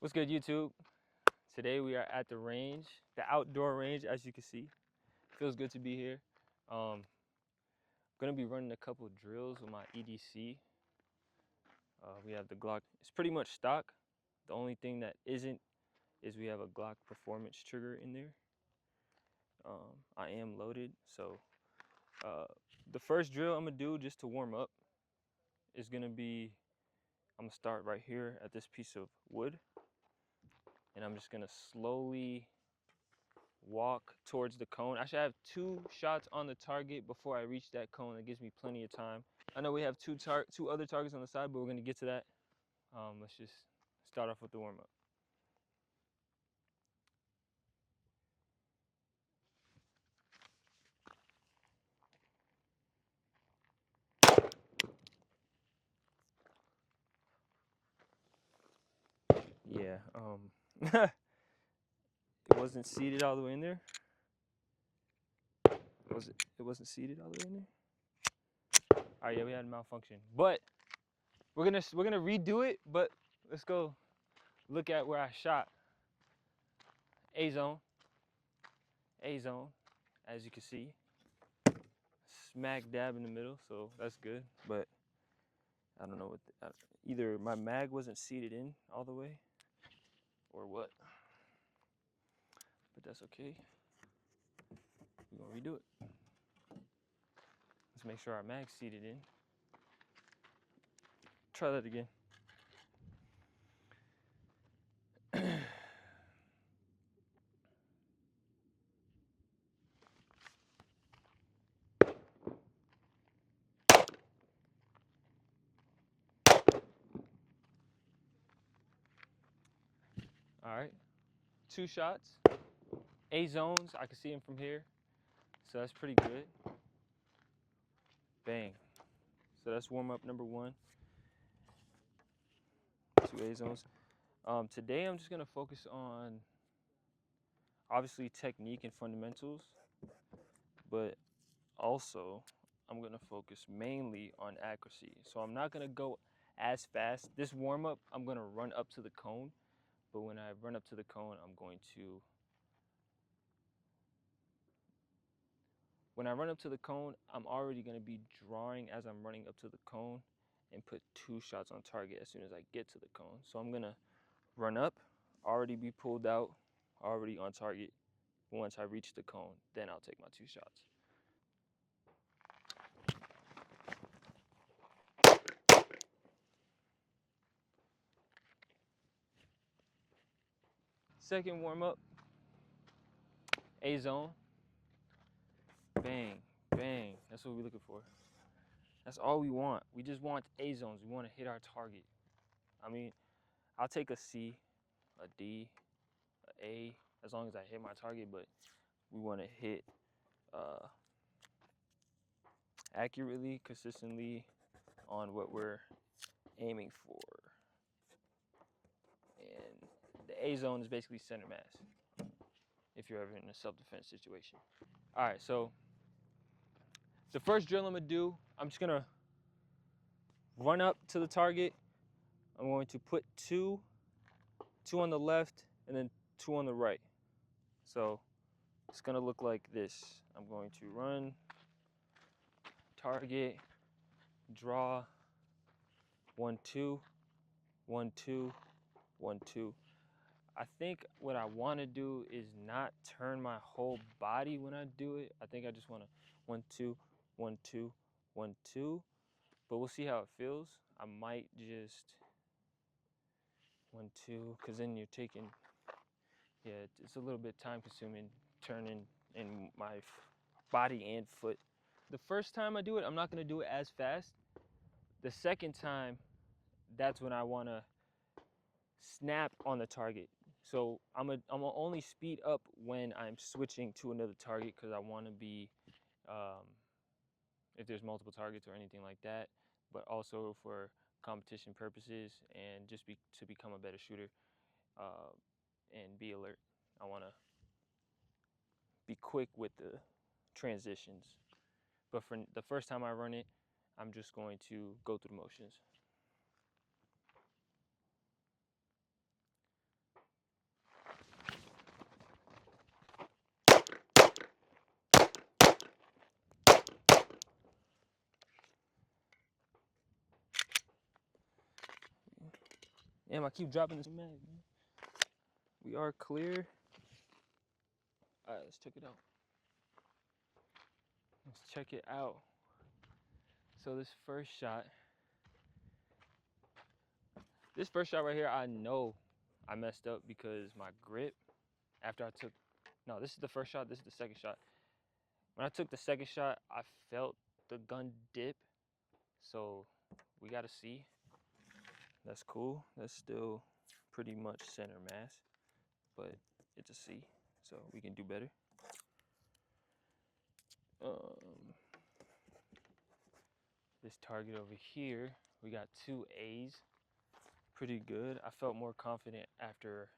What's good, YouTube? Today we are at the range, the outdoor range, as you can see. Feels good to be here. Gonna be running a couple of drills with my EDC. We have the Glock. It's pretty much stock. The only thing that isn't is we have a Glock performance trigger in there. I am loaded, so the first drill I'm gonna do just to warm up is gonna be, I'm gonna start right here at this piece of wood, and I'm just gonna slowly walk towards the cone. I should have 2 shots on the target before I reach that cone. That gives me plenty of time. I know we have two other targets on the side, but we're gonna get to that. Let's just start off with the warm up. Yeah, it wasn't seated all the way in there. It wasn't seated all the way in there. All right, yeah, we had a malfunction, but we're gonna redo it. But let's go look at where I shot. A zone, as you can see, smack dab in the middle, so that's good. But I don't know what, either my mag wasn't seated in all the way or what, but that's okay. We're gonna redo it. Let's make sure our mag's seated in. Try that again. All right, 2 shots, A zones, I can see them from here, so that's pretty good. Bang. So that's warm up number 1. 2 A zones. Today I'm just gonna focus on obviously technique and fundamentals, but also I'm gonna focus mainly on accuracy. So I'm not gonna go as fast. This warm up, I'm gonna run up to the cone, but when I run up to the cone, I'm already gonna be drawing as I'm running up to the cone and put 2 shots on target as soon as I get to the cone. So I'm gonna run up, already be pulled out, already on target. Once I reach the cone, then I'll take my 2 shots. Second warm up, A zone. Bang, bang. That's what we're looking for. That's all we want. We just want A zones. We want to hit our target. I mean, I'll take a C, a D, a A, as long as I hit my target, but we want to hit accurately, consistently on what we're aiming for. And the A zone is basically center mass if you're ever in a self-defense situation. All right, so the first drill I'm gonna do, I'm just gonna run up to the target. I'm going to put 2 on the left and then 2 on the right. So it's gonna look like this. I'm going to run, target, draw, 1, 2, 1, 2, 1, 2. I think what I wanna do is not turn my whole body when I do it. I think I just wanna 1, 2, 1, 2, 1, 2, but we'll see how it feels. I might just 1, 2, because then you're taking, yeah, it's a little bit time consuming turning in my body and foot. The first time I do it, I'm not gonna do it as fast. The second time, that's when I wanna snap on the target. So I'm gonna only speed up when I'm switching to another target because I wanna be, if there's multiple targets or anything like that, but also for competition purposes and just to become a better shooter and be alert. I wanna be quick with the transitions. But for the first time I run it, I'm just going to go through the motions. Damn, I keep dropping this mag, man. We are clear. All right, let's check it out. Let's check it out. So this first shot right here, I know I messed up because my grip, after I took, no, this is the first shot, this is the second shot. When I took the second shot, I felt the gun dip. So we got a C. That's cool. That's still pretty much center mass, but it's a C, so we can do better. This target over here, we got 2 A's. Pretty good. I felt more confident after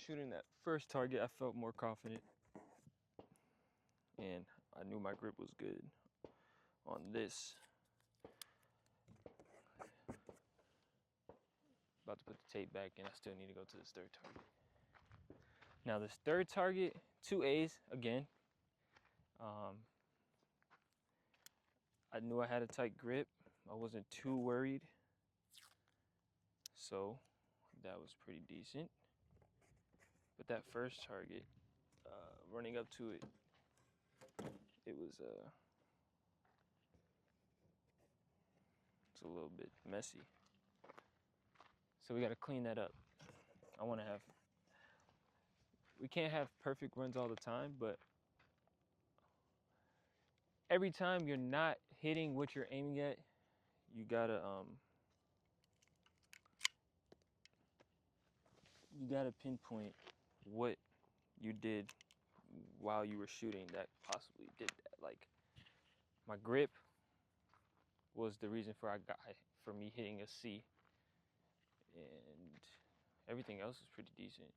shooting that first target. I felt more confident, and I knew my grip was good on this. About to put the tape back in. I still need to go to this third target. Now this third target, 2 A's again. I knew I had a tight grip. I wasn't too worried. So that was pretty decent. But that first target, running up to it, it was it's a little bit messy. So we got to clean that up. We can't have perfect runs all the time, but every time you're not hitting what you're aiming at, you gotta pinpoint what you did while you were shooting that possibly did that. Like, my grip was the reason for me hitting a C, and everything else is pretty decent.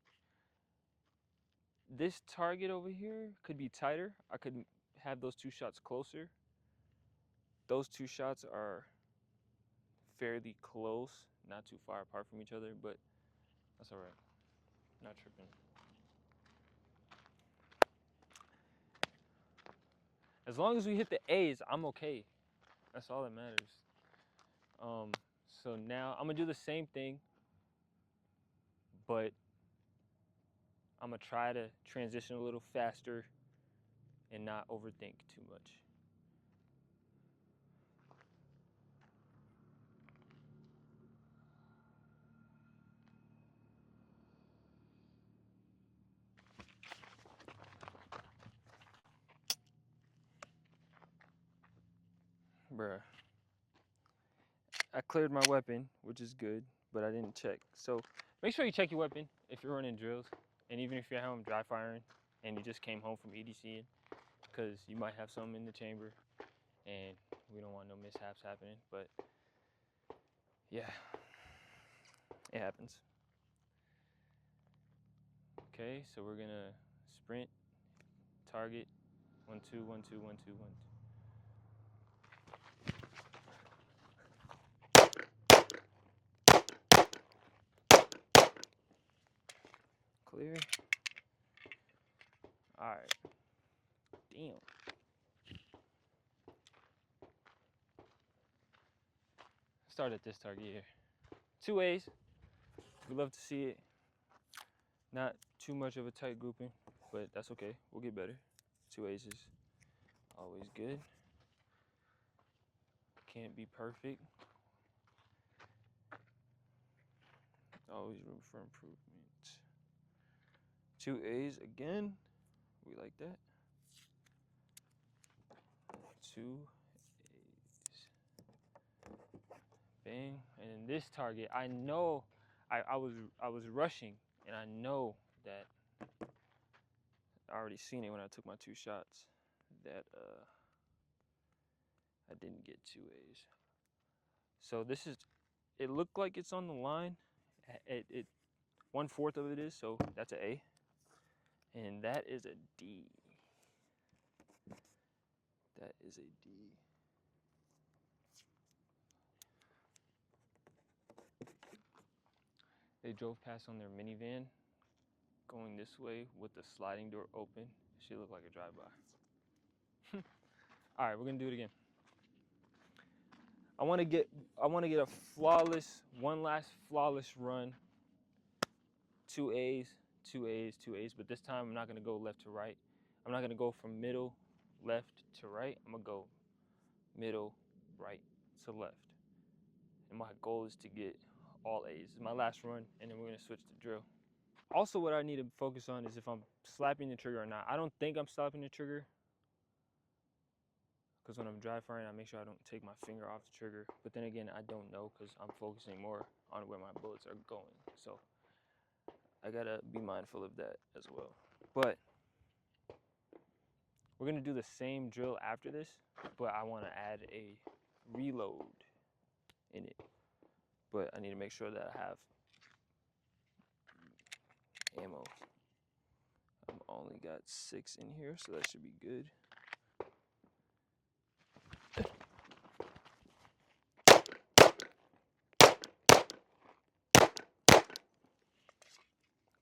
This target over here could be tighter. I could have those 2 shots closer. Those 2 shots are fairly close, not too far apart from each other, but that's all right. Not tripping. As long as we hit the A's, I'm okay. That's all that matters. So now I'm gonna do the same thing, but I'm gonna try to transition a little faster and not overthink too much. Bruh. I cleared my weapon, which is good, but I didn't check. So make sure you check your weapon if you're running drills, and even if you're at home dry firing and you just came home from EDCing, because you might have something in the chamber and we don't want no mishaps happening. But yeah, it happens. Okay, so we're gonna sprint, target, 1 2 1 2 1 2 1 2. Clear. All right. Damn. Start at this target here. 2 A's. We love to see it. Not too much of a tight grouping, but that's okay. We'll get better. 2 A's is always good. Can't be perfect. Always room for improvement. 2 A's again. We like that. 2 A's. Bang. And in this target, I know I was rushing, and I know that I already seen it when I took my 2 shots that I didn't get 2 A's. So this is, it looked like it's on the line. It 1/4 of it is, so that's an A. And that is a D. That is a D. They drove past on their minivan going this way with the sliding door open. She looked like a drive-by. All right, we're gonna do it again. I want to get a flawless, one last flawless run. 2 A's, 2 A's, 2 A's, but this time I'm not gonna go left to right. I'm not gonna go from middle, left to right. I'm gonna go middle, right to left. And my goal is to get all A's. This is my last run, and then we're gonna switch to drill. Also, what I need to focus on is if I'm slapping the trigger or not. I don't think I'm slapping the trigger, because when I'm dry firing, I make sure I don't take my finger off the trigger. But then again, I don't know because I'm focusing more on where my bullets are going. So I gotta be mindful of that as well. But we're gonna do the same drill after this, but I wanna add a reload in it. But I need to make sure that I have ammo. I've only got 6 in here, so that should be good.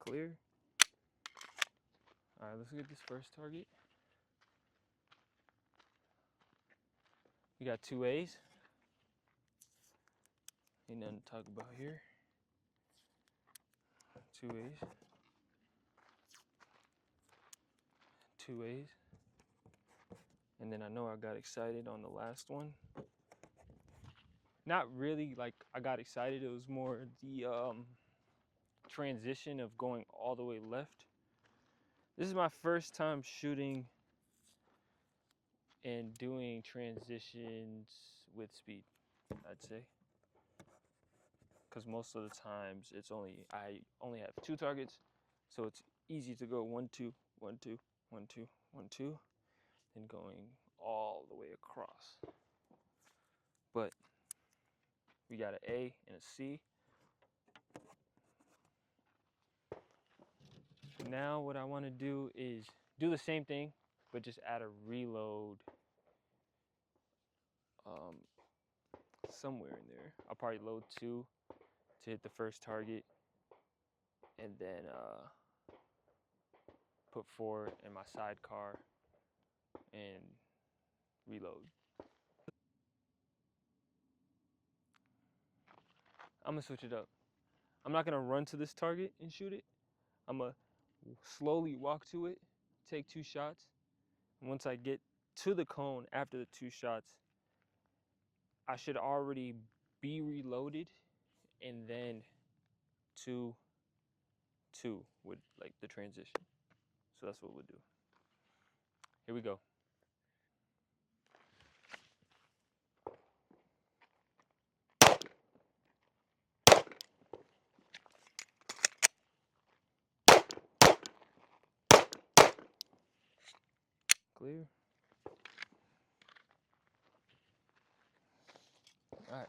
Clear. All right, let's get this first target. We got 2 A's. Ain't nothing to talk about here. 2 A's. 2 A's. And then I know I got excited on the last one. Not really like I got excited, it was more the transition of going all the way left. This is my first time shooting and doing transitions with speed, I'd say. Because most of the times I only have 2 targets, so it's easy to go 1 2 1 2 1 2 1 2, and going all the way across. But we got an A and a C. Now what I want to do is do the same thing, but just add a reload somewhere in there. I'll probably load 2 to hit the first target, and then put 4 in my sidecar and reload. I'm gonna switch it up. I'm not gonna run to this target and shoot it. I'm gonna slowly walk to it, take 2 shots. And once I get to the cone after the 2 shots, I should already be reloaded, and then 2 2 with like the transition. So that's what we'll do. Here we go. Clear. All right.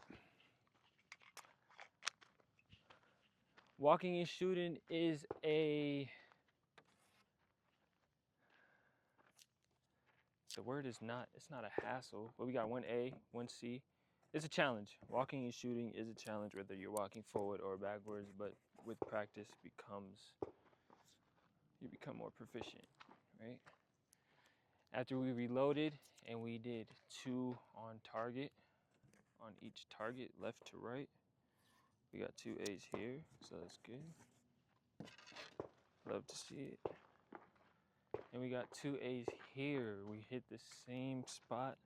Walking and shooting is the word is not, it's not a hassle, but we got 1 A, 1 C. It's a challenge. Walking and shooting is a challenge, whether you're walking forward or backwards, but with practice you become more proficient, right? After we reloaded and we did 2 on target, on each target, left to right, we got 2 A's here, so that's good. Love to see it. And we got 2 A's here. We hit the same spot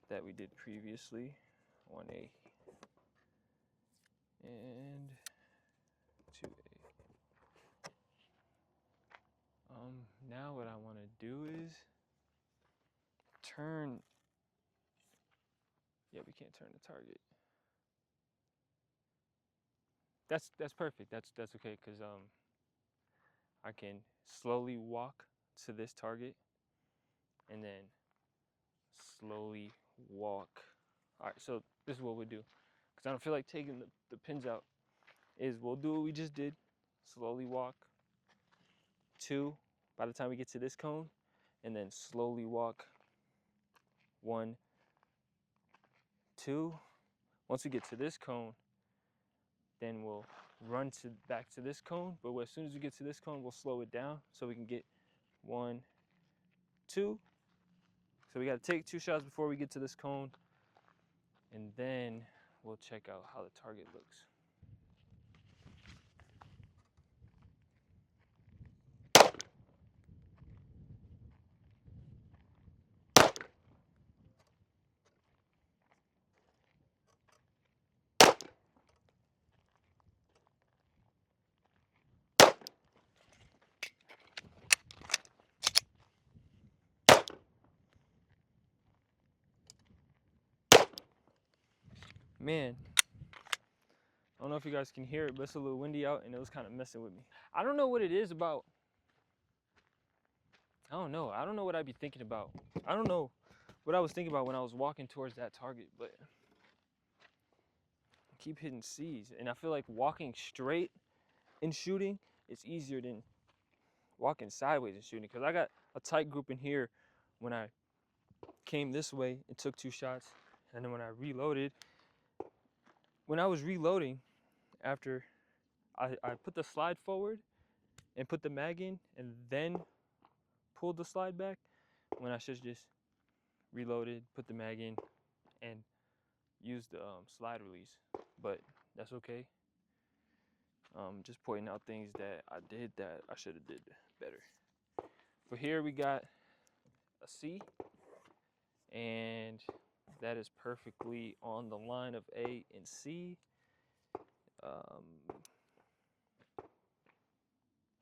that we did previously. 1 A and 2 A. Now what I want to do is turn. Yeah, we can't turn the target. That's perfect. That's okay, because I can slowly walk to this target and then slowly walk. All right, so this is what we'll do, because I don't feel like taking the pins out, is we'll do what we just did. Slowly walk 2 by the time we get to this cone, and then slowly walk 1 2. Once we get to this cone, then we'll run back to this cone, but as soon as we get to this cone, we'll slow it down so we can get 1 2. So we got to take 2 shots before we get to this cone, and then we'll check out how the target looks. Man, I don't know if you guys can hear it, but it's a little windy out and it was kind of messing with me. I don't know what it is about. I don't know what I'd be thinking about. I don't know what I was thinking about when I was walking towards that target, but I keep hitting C's. And I feel like walking straight and shooting is easier than walking sideways and shooting, because I got a tight group in here when I came this way and took 2 shots. And then when I was reloading, after I put the slide forward and put the mag in and then pulled the slide back, when I should just reloaded, put the mag in, and used the slide release. But that's okay. Just pointing out things that I did that I should have did better. For here we got a C, and that is perfectly on the line of A and C. I'm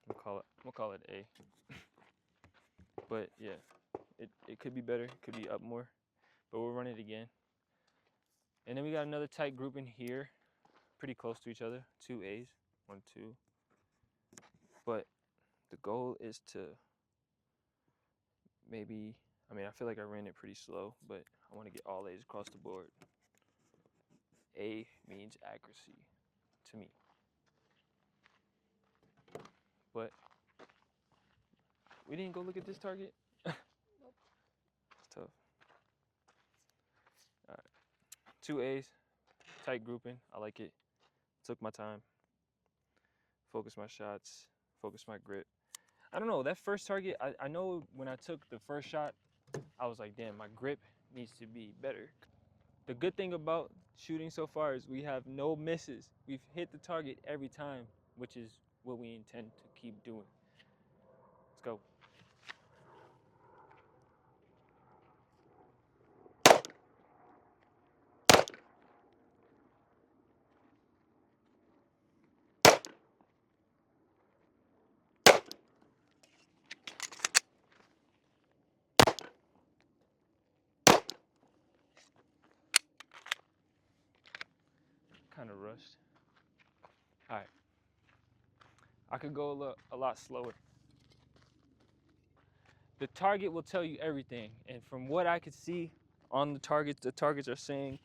gonna call it A. But yeah, it could be better, it could be up more, but we'll run it again. And then we got another tight group in here, pretty close to each other, 2 A's, 1, 2. But the goal is to maybe, I feel like I ran it pretty slow, but I want to get all A's across the board. A means accuracy to me. But we didn't go look at this target. Nope. It's tough. All right, 2 A's, tight grouping. I like it. Took my time. Focus my shots. Focus my grip. I don't know, that first target, I know when I took the first shot, I was like, damn, my grip needs to be better. The good thing about shooting so far is we have no misses. We've hit the target every time, which is what we intend to keep doing. Let's go. Kind of rushed. All right. I could go a lot slower. The target will tell you everything. And from what I could see on the targets are saying,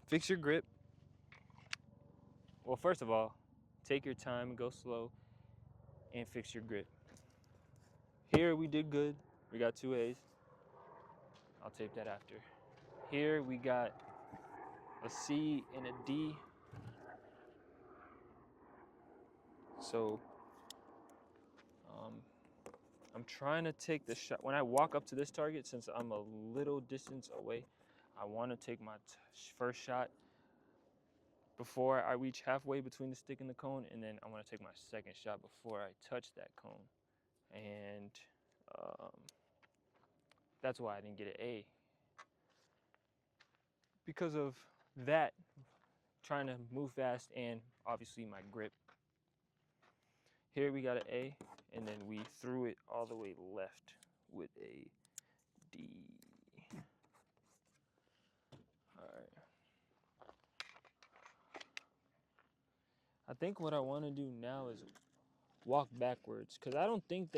fix your grip. Well, first of all, take your time and go slow and fix your grip. Here we did good. We got 2 A's. I'll tape that after. Here we got a C and a D. So I'm trying to take the shot. When I walk up to this target, since I'm a little distance away, I want to take my first shot before I reach halfway between the stick and the cone, and then I want to take my second shot before I touch that cone. And that's why I didn't get an A. Because of that, trying to move fast, and obviously my grip. Here we got an A, and then we threw it all the way left with a D. All right. I think what I want to do now is walk backwards, because I don't think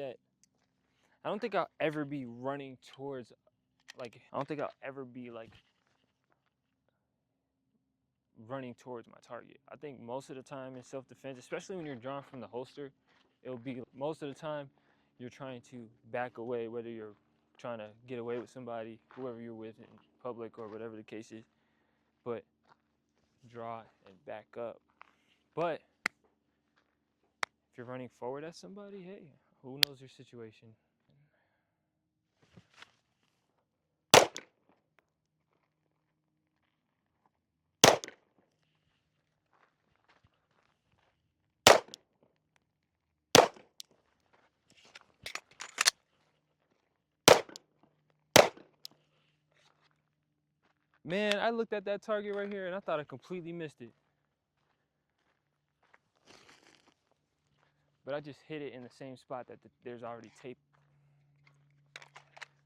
I'll ever be running towards, like, I don't think I'll ever be like running towards my target. I think most of the time in self-defense, especially when you're drawing from the holster, it'll be most of the time you're trying to back away, whether you're trying to get away with somebody, whoever you're with in public or whatever the case is, but draw and back up. But if you're running forward at somebody, hey, who knows your situation? Man, I looked at that target right here and I thought I completely missed it. But I just hit it in the same spot that there's already tape.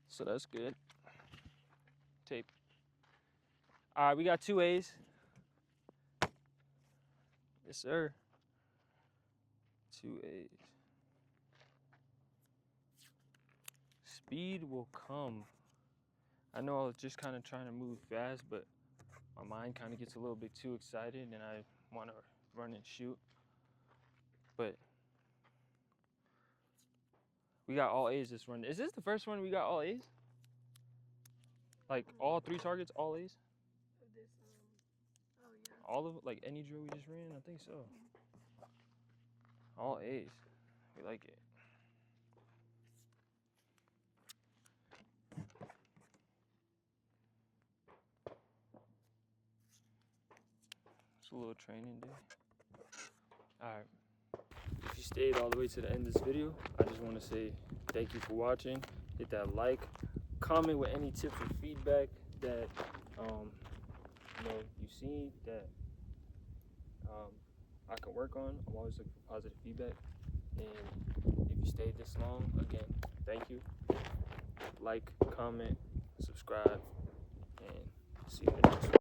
So that's good. Tape. All right, we got 2 A's. Yes, sir. 2 A's. Speed will come. I know I was just kind of trying to move fast, but my mind kind of gets a little bit too excited and I want to run and shoot. But we got all A's this run. Is this the first one we got all A's? Like all 3 targets, all A's? Oh yeah. All of it, like any drill we just ran? I think so. All A's. We like it. It's a little training day. Alright. If you stayed all the way to the end of this video, I just want to say thank you for watching. Hit that like, comment with any tips or feedback that you see that I can work on. I'm always looking for positive feedback. And if you stayed this long, again, thank you. Like, comment, subscribe, and see you in the next one.